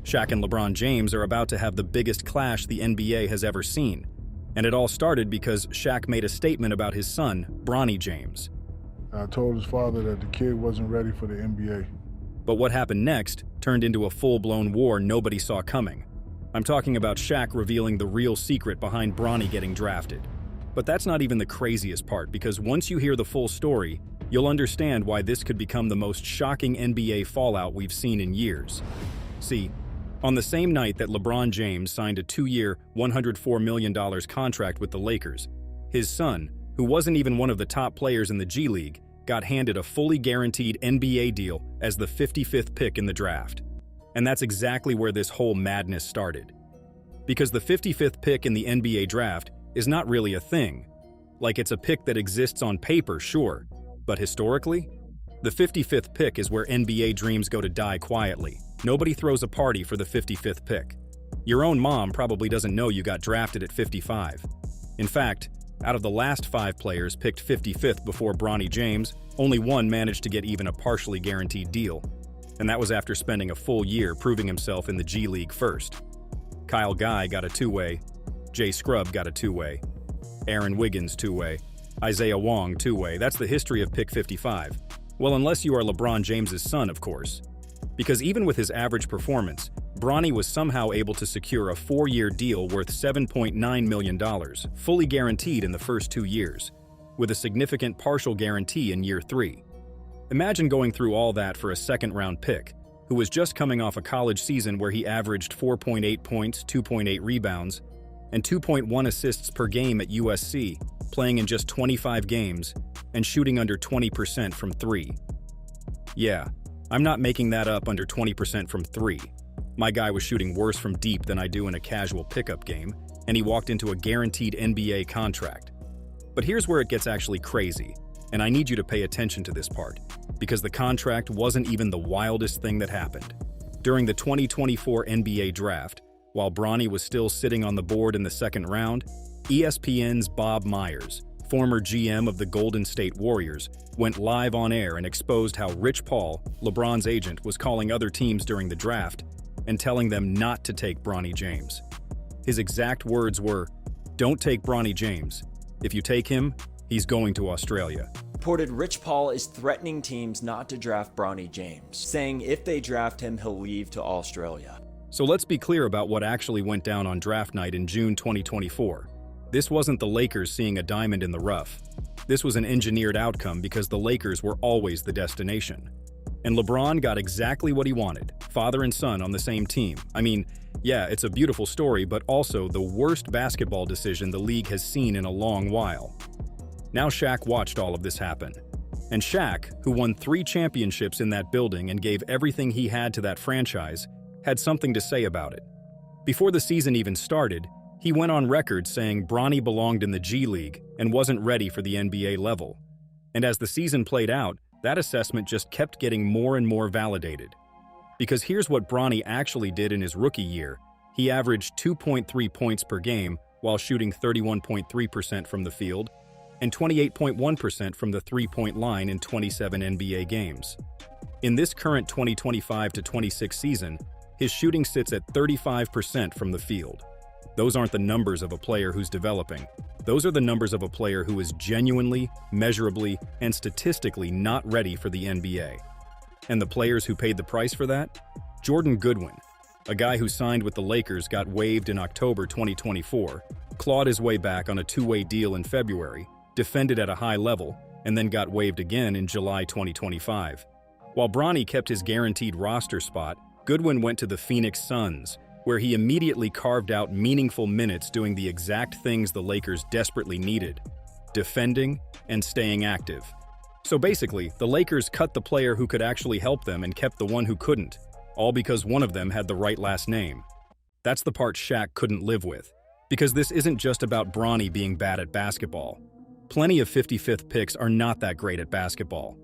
Shaq and LeBron James are about to have the biggest clash the NBA has ever seen. And it all started because Shaq made a statement about his son, Bronny James. I told his father that the kid wasn't ready for the NBA. But what happened next turned into a full-blown war nobody saw coming. I'm talking about Shaq revealing the real secret behind Bronny getting drafted. But that's not even the craziest part, because once you hear the full story, you'll understand why this could become the most shocking NBA fallout we've seen in years. See, on the same night that LeBron James signed a 2-year, $104 million contract with the Lakers, his son, who wasn't even one of the top players in the G League, got handed a fully guaranteed NBA deal as the 55th pick in the draft. And that's exactly where this whole madness started. Because the 55th pick in the NBA draft is not really a thing. Like, it's a pick that exists on paper, sure, but historically, the 55th pick is where NBA dreams go to die quietly. Nobody throws a party for the 55th pick. Your own mom probably doesn't know you got drafted at 55. In fact, out of the last 5 players picked 55th before Bronny James, only one managed to get even a partially guaranteed deal. And that was after spending a full year proving himself in the G League first. Kyle Guy got a 2-way, Jay Scrubb got a 2-way, Aaron Wiggins 2-way, Isaiah Wong 2-way. That's the history of pick 55. Well, unless you are LeBron James's son, of course. Because even with his average performance, Bronny was somehow able to secure a 4-year deal worth $7.9 million, fully guaranteed in the first 2 years, with a significant partial guarantee in year 3. Imagine going through all that for a second-round pick, who was just coming off a college season where he averaged 4.8 points, 2.8 rebounds, and 2.1 assists per game at USC, playing in just 25 games and shooting under 20% from 3. Yeah, I'm not making that up, under 20% from 3. My guy was shooting worse from deep than I do in a casual pickup game, and he walked into a guaranteed NBA contract. But here's where it gets actually crazy, and I need you to pay attention to this part, because the contract wasn't even the wildest thing that happened. During the 2024 NBA draft, while Bronny was still sitting on the board in the second round, ESPN's Bob Myers, former GM of the Golden State Warriors, went live on air and exposed how Rich Paul, LeBron's agent, was calling other teams during the draft and telling them not to take Bronny James. His exact words were, "Don't take Bronny James. If you take him, he's going to Australia." Reported Rich Paul is threatening teams not to draft Bronny James, saying if they draft him, he'll leave to Australia. So let's be clear about what actually went down on draft night in June 2024. This wasn't the Lakers seeing a diamond in the rough. This was an engineered outcome because the Lakers were always the destination. And LeBron got exactly what he wanted, father and son on the same team. I mean, yeah, it's a beautiful story, but also the worst basketball decision the league has seen in a long while. Now Shaq watched all of this happen. And Shaq, who won 3 championships in that building and gave everything he had to that franchise, had something to say about it. Before the season even started, he went on record saying Bronny belonged in the G League and wasn't ready for the NBA level. And as the season played out, that assessment just kept getting more and more validated. Because here's what Bronny actually did in his rookie year. He averaged 2.3 points per game while shooting 31.3% from the field and 28.1% from the three-point line in 27 NBA games. In this current 2025-26 season, his shooting sits at 35% from the field. Those aren't the numbers of a player who's developing. Those are the numbers of a player who is genuinely, measurably, and statistically not ready for the NBA. And the players who paid the price for that? Jordan Goodwin, a guy who signed with the Lakers, got waived in October 2024, clawed his way back on a 2-way deal in February, defended at a high level, and then got waived again in July 2025. While Bronny kept his guaranteed roster spot, Goodwin went to the Phoenix Suns, where he immediately carved out meaningful minutes doing the exact things the Lakers desperately needed: defending and staying active. So basically, the Lakers cut the player who could actually help them and kept the one who couldn't, all because one of them had the right last name. That's the part Shaq couldn't live with, because this isn't just about Bronny being bad at basketball. Plenty of 55th picks are not that great at basketball.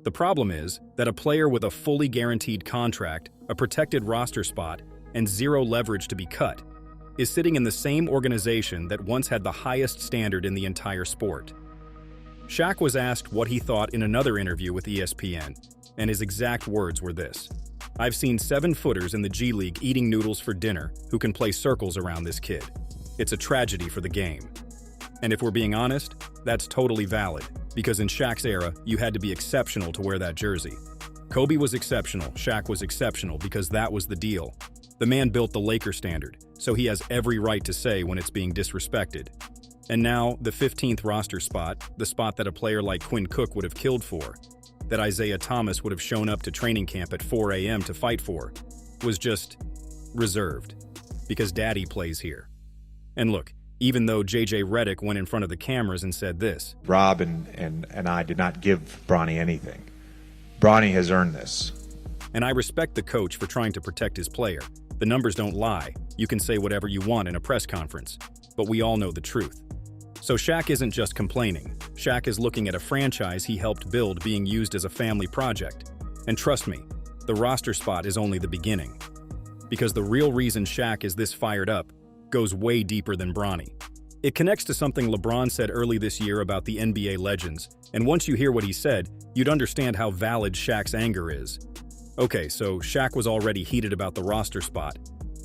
The problem is that a player with a fully guaranteed contract, a protected roster spot, and zero leverage to be cut is sitting in the same organization that once had the highest standard in the entire sport. Shaq was asked what he thought in another interview with ESPN, and his exact words were this: I've seen 7-footers in the G League eating noodles for dinner who can play circles around this kid. It's a tragedy for the game. And if we're being honest, that's totally valid, because in Shaq's era, you had to be exceptional to wear that jersey. Kobe was exceptional, Shaq was exceptional because that was the deal. The man built the Laker standard, so he has every right to say when it's being disrespected. And now, the 15th roster spot, the spot that a player like Quinn Cook would have killed for, that Isaiah Thomas would have shown up to training camp at 4 a.m. to fight for, was just reserved, because Daddy plays here. And look, even though J.J. Redick went in front of the cameras and said this, Rob and I did not give Bronny anything. Bronny has earned this. And I respect the coach for trying to protect his player. The numbers don't lie. You can say whatever you want in a press conference, but we all know the truth. So Shaq isn't just complaining. Shaq is looking at a franchise he helped build being used as a family project. And trust me, the roster spot is only the beginning. Because the real reason Shaq is this fired up goes way deeper than Bronny. It connects to something LeBron said early this year about the NBA legends, and once you hear what he said, you'd understand how valid Shaq's anger is. Okay, so Shaq was already heated about the roster spot,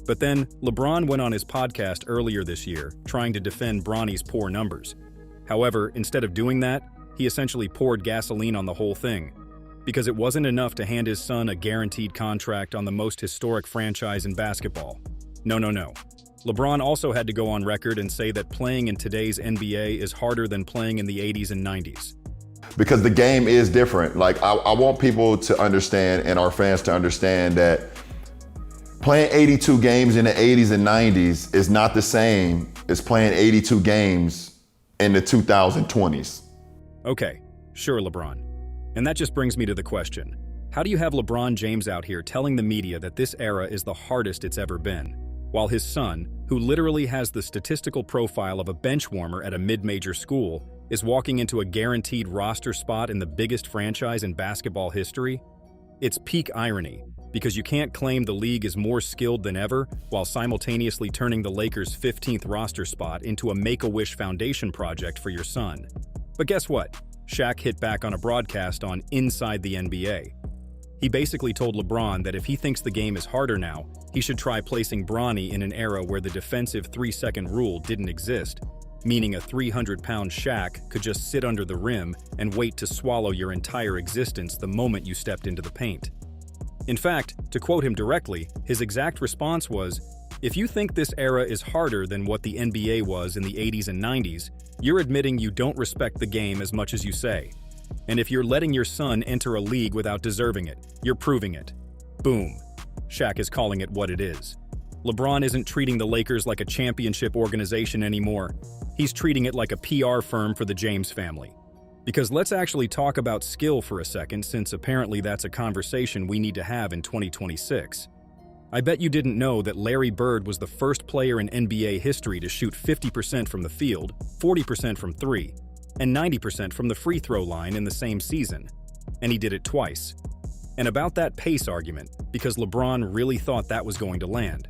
but then LeBron went on his podcast earlier this year trying to defend Bronny's poor numbers. However, instead of doing that, he essentially poured gasoline on the whole thing, because it wasn't enough to hand his son a guaranteed contract on the most historic franchise in basketball. No. LeBron also had to go on record and say that playing in today's NBA is harder than playing in the 80s and 90s. Because the game is different. Like, I want people to understand, and our fans to understand, that playing 82 games in the 80s and 90s is not the same as playing 82 games in the 2020s. Okay, sure, LeBron. And that just brings me to the question. How do you have LeBron James out here telling the media that this era is the hardest it's ever been, while his son, who literally has the statistical profile of a bench warmer at a mid-major school, is walking into a guaranteed roster spot in the biggest franchise in basketball history? It's peak irony, because you can't claim the league is more skilled than ever while simultaneously turning the Lakers' 15th roster spot into a Make-A-Wish Foundation project for your son. But guess what? Shaq hit back on a broadcast on Inside the NBA. He basically told LeBron that if he thinks the game is harder now, he should try placing Bronny in an era where the defensive 3-second rule didn't exist, meaning a 300-pound Shaq could just sit under the rim and wait to swallow your entire existence the moment you stepped into the paint. In fact, to quote him directly, his exact response was, "If you think this era is harder than what the NBA was in the 80s and 90s, you're admitting you don't respect the game as much as you say. And if you're letting your son enter a league without deserving it, you're proving it." Boom. Shaq is calling it what it is. LeBron isn't treating the Lakers like a championship organization anymore. He's treating it like a PR firm for the James family. Because let's actually talk about skill for a second, since apparently that's a conversation we need to have in 2026. I bet you didn't know that Larry Bird was the first player in NBA history to shoot 50% from the field, 40% from three, and 90% from the free throw line in the same season. And he did it twice. And about that pace argument, because LeBron really thought that was going to land.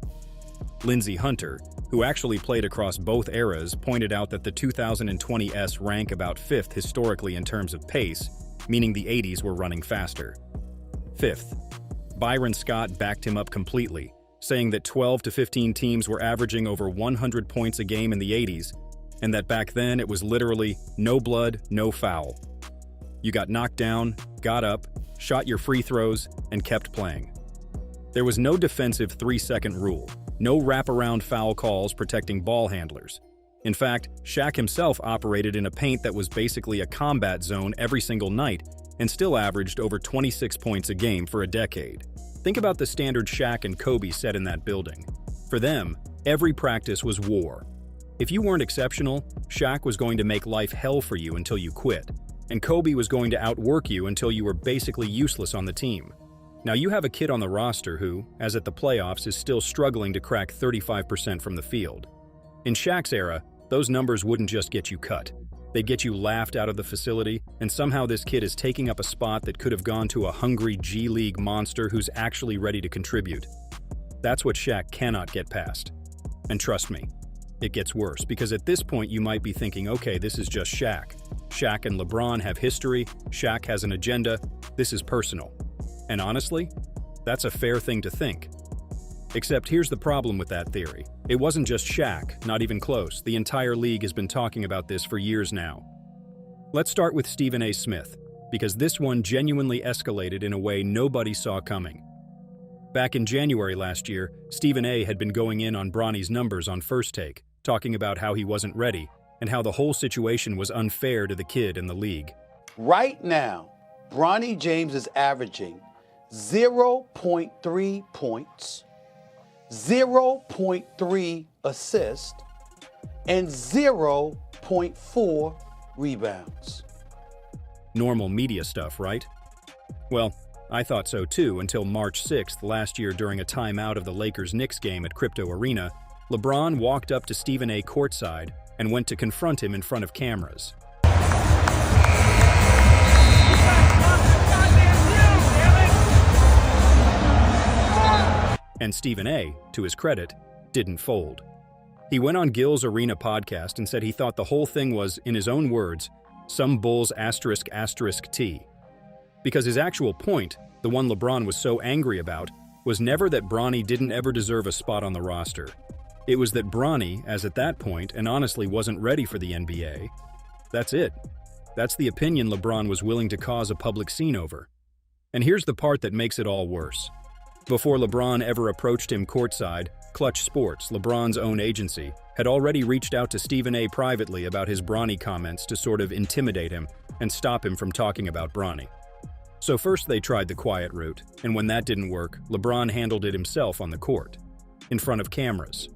Lindsey Hunter, who actually played across both eras, pointed out that the 2020s rank about 5th historically in terms of pace, meaning the 80s were running faster. 5th. Byron Scott backed him up completely, saying that 12 to 15 teams were averaging over 100 points a game in the 80s, and that back then it was literally no blood, no foul. You got knocked down, got up, shot your free throws, and kept playing. There was no defensive 3-second rule, no wraparound foul calls protecting ball handlers. In fact, Shaq himself operated in a paint that was basically a combat zone every single night and still averaged over 26 points a game for a decade. Think about the standard Shaq and Kobe set in that building. For them, every practice was war. If you weren't exceptional, Shaq was going to make life hell for you until you quit, and Kobe was going to outwork you until you were basically useless on the team. Now you have a kid on the roster who, as at the playoffs, is still struggling to crack 35% from the field. In Shaq's era, those numbers wouldn't just get you cut. They'd get you laughed out of the facility, and somehow this kid is taking up a spot that could have gone to a hungry G League monster who's actually ready to contribute. That's what Shaq cannot get past. And trust me, it gets worse, because at this point you might be thinking, okay, this is just Shaq. Shaq and LeBron have history, Shaq has an agenda, this is personal. And honestly, That's a fair thing to think. Except here's the problem with that theory. It wasn't just Shaq, not even close. The entire league has been talking about this for years now. Let's start with Stephen A. Smith, because this one genuinely escalated in a way nobody saw coming. Back in January last year, Stephen A. had been going in on Bronny's numbers on First Take, talking about how he wasn't ready and how the whole situation was unfair to the kid and the league. Right now, Bronny James is averaging 0.3 points, 0.3 assists, and 0.4 rebounds. Normal media stuff, right? Well, I thought so too until March 6th last year during a timeout of the Lakers-Knicks game at Crypto Arena. LeBron walked up to Stephen A. courtside and went to confront him in front of cameras. And Stephen A., to his credit, didn't fold. He went on Gil's Arena podcast and said he thought the whole thing was, in his own words, some Bulls *** T. Because his actual point, the one LeBron was so angry about, was never that Bronny didn't ever deserve a spot on the roster. It was that Bronny, as at that point, and honestly wasn't ready for the NBA. That's it. That's the opinion LeBron was willing to cause a public scene over. And here's the part that makes it all worse. Before LeBron ever approached him courtside, Clutch Sports, LeBron's own agency, had already reached out to Stephen A. privately about his Bronny comments to sort of intimidate him and stop him from talking about Bronny. So first they tried the quiet route, and when that didn't work, LeBron handled it himself on the court, in front of cameras,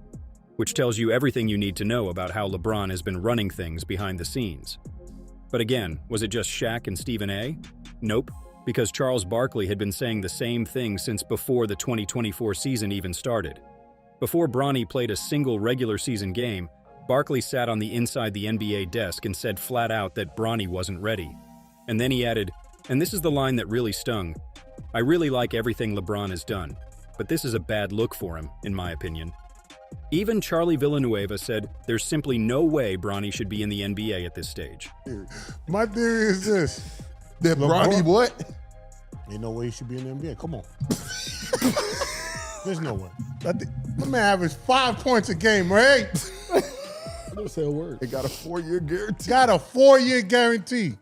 which tells you everything you need to know about how LeBron has been running things behind the scenes. But again, was it just Shaq and Stephen A.? Nope, because Charles Barkley had been saying the same thing since before the 2024 season even started. Before Bronny played a single regular season game, Barkley sat on the inside the NBA desk and said flat out that Bronny wasn't ready. And then he added, and this is the line that really stung, "I really like everything LeBron has done, but this is a bad look for him, in my opinion." Even Charlie Villanueva said there's simply no way Bronny should be in the NBA at this stage. My theory is this. That Bronny what? Ain't no way he should be in the NBA. Come on. There's no way. My man averaged 5 points a game, right? I don't say a word. They got a 4-year guarantee. Got a 4-year guarantee.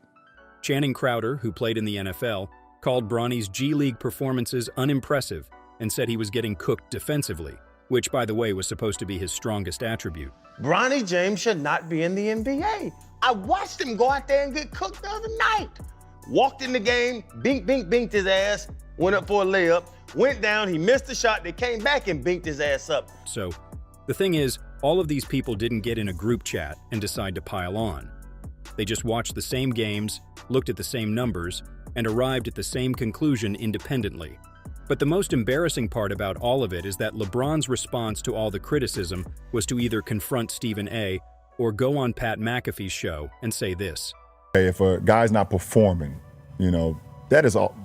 Channing Crowder, who played in the NFL, called Bronny's G League performances unimpressive and said he was getting cooked defensively, which, by the way, was supposed to be his strongest attribute. Bronny James should not be in the NBA. I watched him go out there and get cooked the other night. Walked in the game, binked his ass, went up for a layup, went down, he missed the shot, they came back and binked his ass up. So, the thing is, all of these people didn't get in a group chat and decide to pile on. They just watched the same games, looked at the same numbers, and arrived at the same conclusion independently. But the most embarrassing part about all of it is that LeBron's response to all the criticism was to either confront Stephen A. or go on Pat McAfee's show and say this. If a guy's not performing, that is all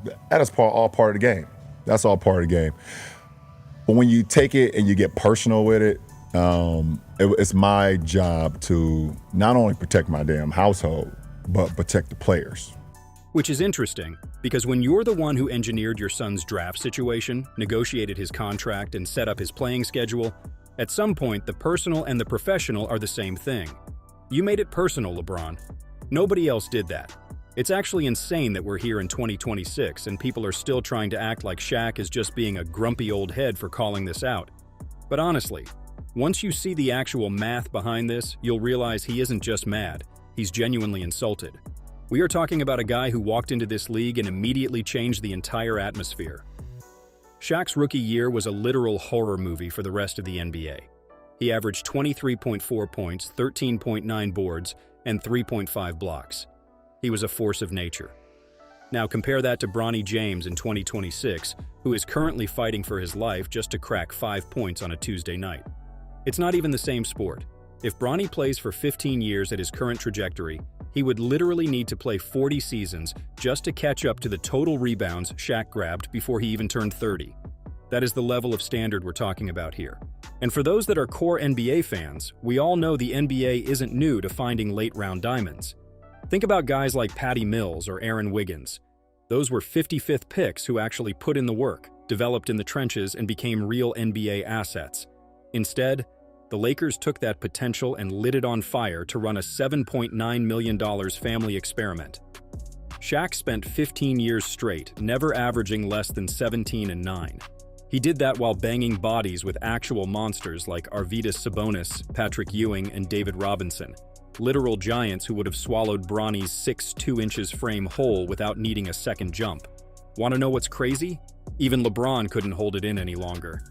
part of the game. That's all part of the game. But when you take it and you get personal with it, it's my job to not only protect my damn household, but protect the players. Which is interesting, because when you're the one who engineered your son's draft situation, negotiated his contract, and set up his playing schedule, at some point the personal and the professional are the same thing. You made it personal, LeBron. Nobody else did that. It's actually insane that we're here in 2026 and people are still trying to act like Shaq is just being a grumpy old head for calling this out. But honestly, once you see the actual math behind this, you'll realize he isn't just mad, he's genuinely insulted. We are talking about a guy who walked into this league and immediately changed the entire atmosphere. Shaq's rookie year was a literal horror movie for the rest of the NBA. He averaged 23.4 points, 13.9 boards, and 3.5 blocks. He was a force of nature. Now compare that to Bronny James in 2026, who is currently fighting for his life just to crack 5 points on a Tuesday night. It's not even the same sport. If Bronny plays for 15 years at his current trajectory, he would literally need to play 40 seasons just to catch up to the total rebounds Shaq grabbed before he even turned 30. That is the level of standard we're talking about here. And for those that are core NBA fans, we all know the NBA isn't new to finding late-round diamonds. Think about guys like Patty Mills or Aaron Wiggins. Those were 55th picks who actually put in the work. developed in the trenches, and became real NBA assets. Instead, the Lakers took that potential and lit it on fire to run a $7.9 million family experiment. Shaq spent 15 years straight, never averaging less than 17 and 9. He did that while banging bodies with actual monsters like Arvydas Sabonis, Patrick Ewing, and David Robinson. Literal giants who would have swallowed Bronny's 6'2" inches frame whole without needing a second jump. Want to know what's crazy? Even LeBron couldn't hold it in any longer.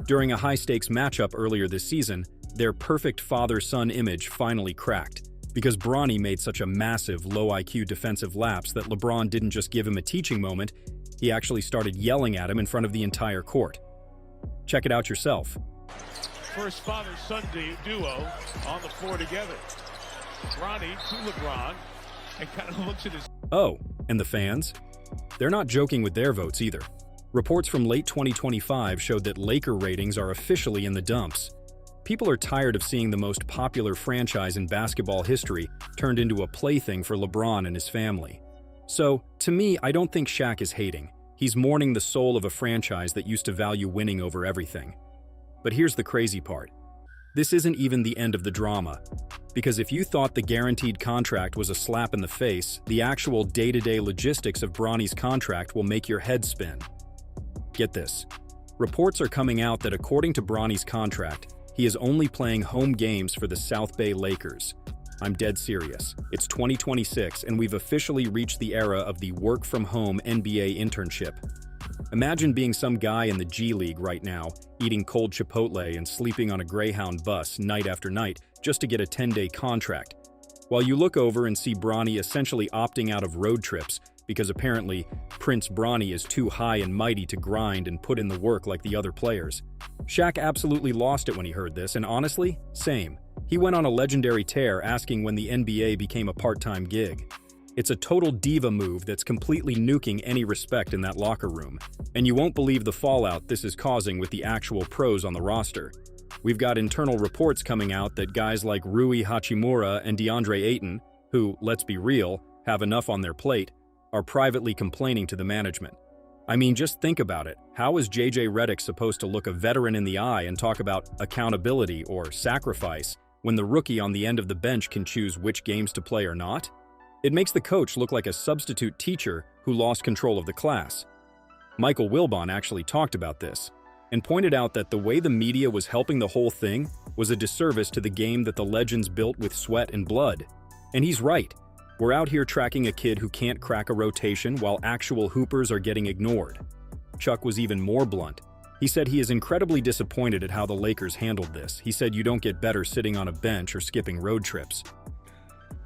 During a high-stakes matchup earlier this season, their perfect father-son image finally cracked, because Bronny made such a massive, low-IQ defensive lapse that LeBron didn't just give him a teaching moment, he actually started yelling at him in front of the entire court. Check it out yourself. First father-son duo on the floor together. Bronny to LeBron, and kind of looks at his... Oh, and the fans? They're not joking with their votes either. Reports from late 2025 showed that Laker ratings are officially in the dumps. People are tired of seeing the most popular franchise in basketball history turned into a plaything for LeBron and his family. So, to me, I don't think Shaq is hating. He's mourning the soul of a franchise that used to value winning over everything. But here's the crazy part. This isn't even the end of the drama. Because if you thought the guaranteed contract was a slap in the face, the actual day-to-day logistics of Bronny's contract will make your head spin. Get this. Reports are coming out that according to Bronny's contract, he is only playing home games for the South Bay Lakers. I'm dead serious. It's 2026 and we've officially reached the era of the work-from-home NBA internship. Imagine being some guy in the G League right now, eating cold Chipotle and sleeping on a Greyhound bus night after night just to get a 10-day contract, while you look over and see Bronny essentially opting out of road trips because apparently Prince Bronny is too high and mighty to grind and put in the work like the other players. Shaq absolutely lost it when he heard this, and honestly, same. He went on a legendary tear asking when the NBA became a part-time gig. It's a total diva move that's completely nuking any respect in that locker room. And you won't believe the fallout this is causing with the actual pros on the roster. We've got internal reports coming out that guys like Rui Hachimura and DeAndre Ayton, who, let's be real, have enough on their plate, are privately complaining to the management. I mean, just think about it. How is JJ Redick supposed to look a veteran in the eye and talk about accountability or sacrifice when the rookie on the end of the bench can choose which games to play or not? It makes the coach look like a substitute teacher who lost control of the class. Michael Wilbon actually talked about this and pointed out that the way the media was helping the whole thing was a disservice to the game that the legends built with sweat and blood. And he's right. We're out here tracking a kid who can't crack a rotation while actual hoopers are getting ignored. Chuck was even more blunt. He said he is incredibly disappointed at how the Lakers handled this. He said you don't get better sitting on a bench or skipping road trips.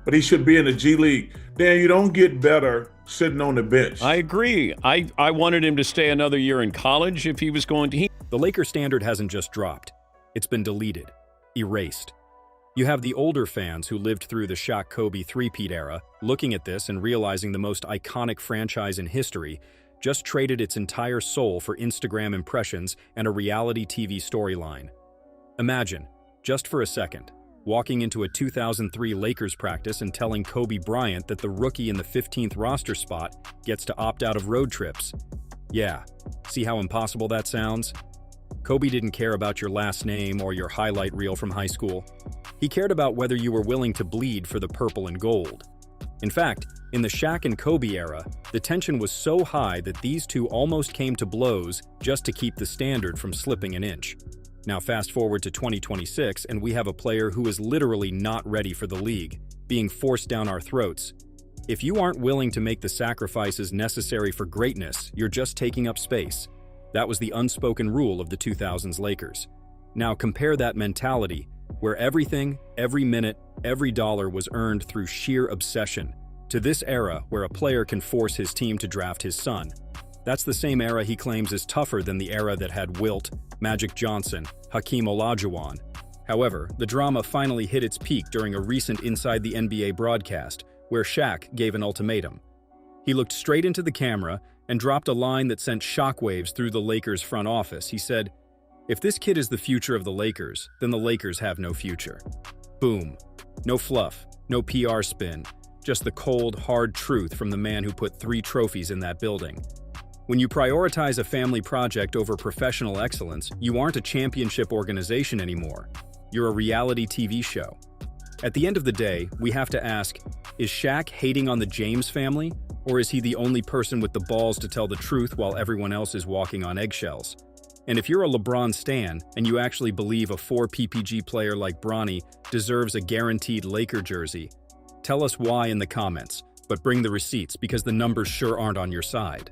But he should be in the G League. Dan, you don't get better sitting on the bench. I agree. I wanted him to stay another year in college if he was going to. The Laker standard hasn't just dropped. It's been deleted, erased. You have the older fans who lived through the Shaq-Kobe three-peat era looking at this and realizing the most iconic franchise in history just traded its entire soul for Instagram impressions and a reality TV storyline. Imagine, just for a second, walking into a 2003 Lakers practice and telling Kobe Bryant that the rookie in the 15th roster spot gets to opt out of road trips. Yeah, see how impossible that sounds? Kobe didn't care about your last name or your highlight reel from high school. He cared about whether you were willing to bleed for the purple and gold. In fact, in the Shaq and Kobe era, the tension was so high that these two almost came to blows just to keep the standard from slipping an inch. Now fast forward to 2026 and we have a player who is literally not ready for the league, being forced down our throats. If you aren't willing to make the sacrifices necessary for greatness, you're just taking up space. That was the unspoken rule of the 2000s Lakers. Now compare that mentality, where everything, every minute, every dollar was earned through sheer obsession, to this era where a player can force his team to draft his son. That's the same era he claims is tougher than the era that had Wilt, Magic Johnson, Hakeem Olajuwon. However, the drama finally hit its peak during a recent Inside the NBA broadcast, where Shaq gave an ultimatum. He looked straight into the camera and dropped a line that sent shockwaves through the Lakers front office. He said, "If this kid is the future of the Lakers, then the Lakers have no future." Boom. No fluff, no PR spin, just the cold, hard truth from the man who put 3 trophies in that building. When you prioritize a family project over professional excellence, you aren't a championship organization anymore. You're a reality TV show. At the end of the day, we have to ask, is Shaq hating on the James family, or is he the only person with the balls to tell the truth while everyone else is walking on eggshells? And if you're a LeBron stan and you actually believe a 4 PPG player like Bronny deserves a guaranteed Laker jersey, tell us why in the comments, but bring the receipts because the numbers sure aren't on your side.